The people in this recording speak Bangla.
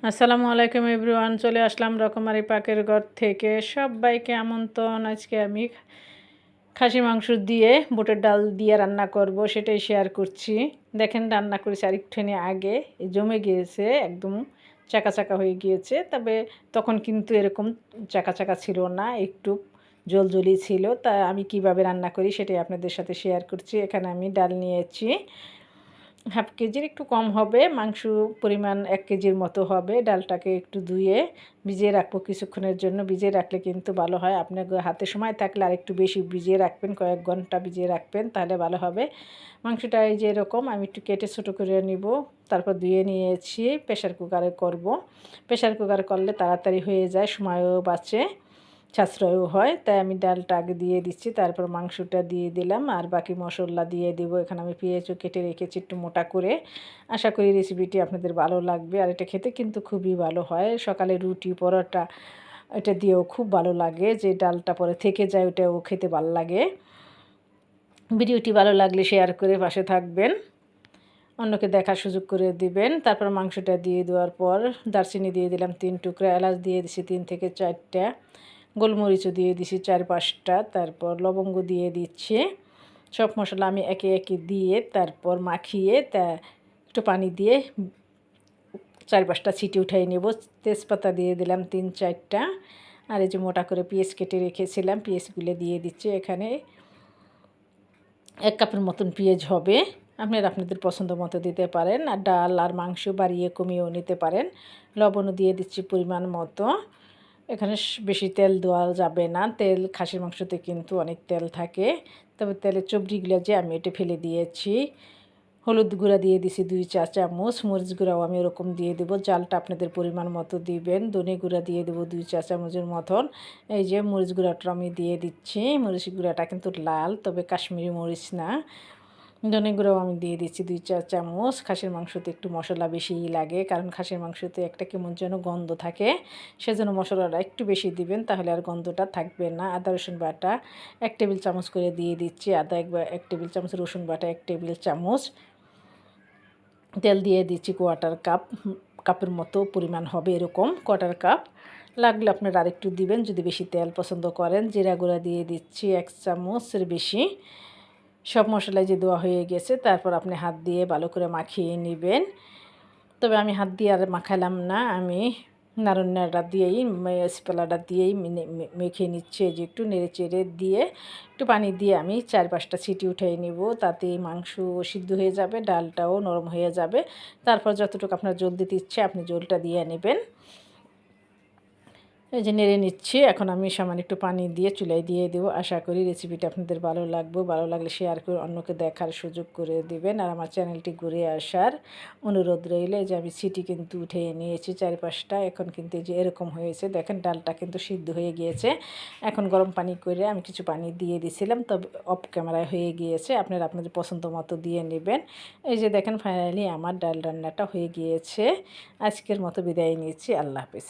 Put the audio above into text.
আসসালামু আলাইকুম এভরিওয়ান, চলে আসলাম রকমারি পাকের ঘর থেকে। সবাইকে আমন্ত্রণ। আজকে আমি খাসি মাংস দিয়ে বুটের ডাল দিয়ে রান্না করব, সেটাই শেয়ার করছি। দেখেন, রান্না করেছি আরেকটুখানি আগে, জমে গিয়েছে, একদম চাকা চাকা হয়ে গিয়েছে। তবে তখন কিন্তু এরকম চাকা চাকা ছিল না, একটু জলজলি ছিল। তা আমি কিভাবে রান্না করি সেটাই আপনাদের সাথে শেয়ার করছি। এখানে আমি ডাল নিয়েছি হাফ কেজির একটু কম হবে, মাংস পরিমাণ 1 কেজির মতো হবে। ডালটাকে একটু ধুয়ে ভিজিয়ে রাখবো কিছুক্ষণের জন্য। ভিজিয়ে রাখলে কিন্তু ভালো হয়। আপনার হাতে সময় থাকলে আর একটু বেশি ভিজিয়ে রাখবেন, কয়েক ঘন্টা ভিজিয়ে রাখবেন, তাহলে ভালো হবে। মাংসটা এই যে এরকম আমি একটু কেটে ছোটো করে নিব, তারপর ধুয়ে নিয়েছি। প্রেশার কুকারে করব। প্রেশার কুকারে করলে তাড়াতাড়ি হয়ে যায়, সময়ও বাঁচে, সাশ্রয়ও হয়। তাই আমি ডালটা আগে দিয়ে দিচ্ছি, তারপর মাংসটা দিয়ে দিলাম, আর বাকি মশলা দিয়ে দেবো। এখানে আমি পেঁয়াজও কেটে রেখেছি একটু মোটা করে। আশা করি রেসিপিটি আপনাদের ভালো লাগবে। আর এটা খেতে কিন্তু খুবই ভালো হয়, সকালে রুটি পরোটা এটা দিয়েও খুব ভালো লাগে। যে ডালটা পরে থেকে যায় ওটাও খেতে ভালো লাগে। ভিডিওটি ভালো লাগলে শেয়ার করে পাশে থাকবেন, অন্যকে দেখার সুযোগ করে দিবেন। তারপর মাংসটা দিয়ে দেওয়ার পর দারচিনি দিয়ে দিলাম 3 টুকরা, এলাচ দিয়ে দিছি 3 থেকে 4টা, গোলমরিচও দিয়ে দিছি 4-5টা, তারপর লবঙ্গ দিয়ে দিচ্ছি। সব মশলা আমি একে একে দিয়ে তারপর মাখিয়ে একটু পানি দিয়ে 4-5টা সিটি উঠাই নেব। তেজপাতা দিয়ে দিলাম 3-4টা, আর এই যে মোটা করে পেঁয়াজ কেটে রেখেছিলাম, পেঁয়াজগুলো দিয়ে দিচ্ছি। এখানে 1 কাপের মতন পেঁয়াজ হবে, আপনারা আপনাদের পছন্দ মতো দিতে পারেন। আর ডাল আর মাংস বাড়িয়ে কমিয়েও নিতে পারেন। লবণও দিয়ে দিচ্ছি পরিমাণ মতো। এখানে বেশি তেল দেওয়া যাবে না, তেল খাসির মাংসতে কিন্তু অনেক তেল থাকে। তবে তেলের চবড়িগুলো যে আমি এটা ফেলে দিয়েছি। হলুদ গুঁড়া দিয়ে দিছি 2 চা চামচ, মরিচ গুঁড়াও আমি ওরকম দিয়ে দেবো, জালটা আপনাদের পরিমাণ মতো দিবেন। ধনে গুঁড়া দিয়ে দেবো 2 চা চামচের মতন। এই যে মরিচ গুঁড়াটা আমি দিয়ে দিচ্ছি। মরিচ গুঁড়াটা কিন্তু লাল, তবে কাশ্মীরি মরিচ না। ধনে গুঁড়াও আমি দিয়ে দিচ্ছি 2 চা চামচ। খাসির মাংসতে একটু মশলা বেশিই লাগে, কারণ খাসির মাংসতে একটা কেমন যেন গন্ধ থাকে, সেজন্য মশলাটা একটু বেশি দিবেন, তাহলে আর গন্ধটা থাকবে না। আদা রসুন বাটা 1 টেবিল চামচ করে দিয়ে দিচ্ছি। আদা 1 টেবিল চামচ, রসুন বাটা 1 টেবিল চামচ। তেল দিয়ে দিচ্ছি কাপের মতো পরিমাণ হবে, এরকম কোয়ার্টার কাপ। লাগলে আপনারা আরেকটু দিবেন যদি বেশি তেল পছন্দ করেন। জিরা গুঁড়া দিয়ে দিচ্ছি 1 চামচের বেশি। সব মশলা যে দেওয়া হয়ে গেছে, তারপর আপনি হাত দিয়ে ভালো করে মাখিয়ে নেবেন। তবে আমি হাত দিয়ে আর মাখালাম না, আমি নাড়াটা দিয়েই স্প্যালাটা দিয়েই মেখে নিচ্ছে। যে একটু নেড়ে চেড়ে দিয়ে একটু পানি দিয়ে আমি 4-5টা সিটি উঠিয়ে নেব, তাতে মাংস সিদ্ধ হয়ে যাবে, ডালটাও নরম হয়ে যাবে। তারপর যতটুকু আপনার জল দিতে ইচ্ছে আপনি জলটা দিয়ে নেবেন। এই যে নেড়ে নিচ্ছি। এখন আমি সামান্য একটু পানি দিয়ে চুলায় দিয়ে দেবো। আশা করি রেসিপিটা আপনাদের ভালো লাগবে। ভালো লাগলে শেয়ার করে অন্যকে দেখার সুযোগ করে দিবেন, আর আমার চ্যানেলটি ঘুরে আসার অনুরোধ রইল। এই যে আমি সিটি কিন্তু উঠে নিয়েছি 4-5টা। এখন কিন্তু এই যে এরকম হয়েছে, দেখেন ডালটা কিন্তু সিদ্ধ হয়ে গিয়েছে। এখন গরম পানি করে আমি কিছু পানি দিয়ে দিয়েছিলাম, তবে অফ ক্যামেরায় হয়ে গিয়েছে, আপনারা আপনাদের পছন্দ মতো দিয়ে নেবেন। এই যে দেখেন ফাইনালি আমার ডাল রান্নাটা হয়ে গিয়েছে। আজকের মতো বিদায় নিচ্ছি, আল্লাহ হাফিজ।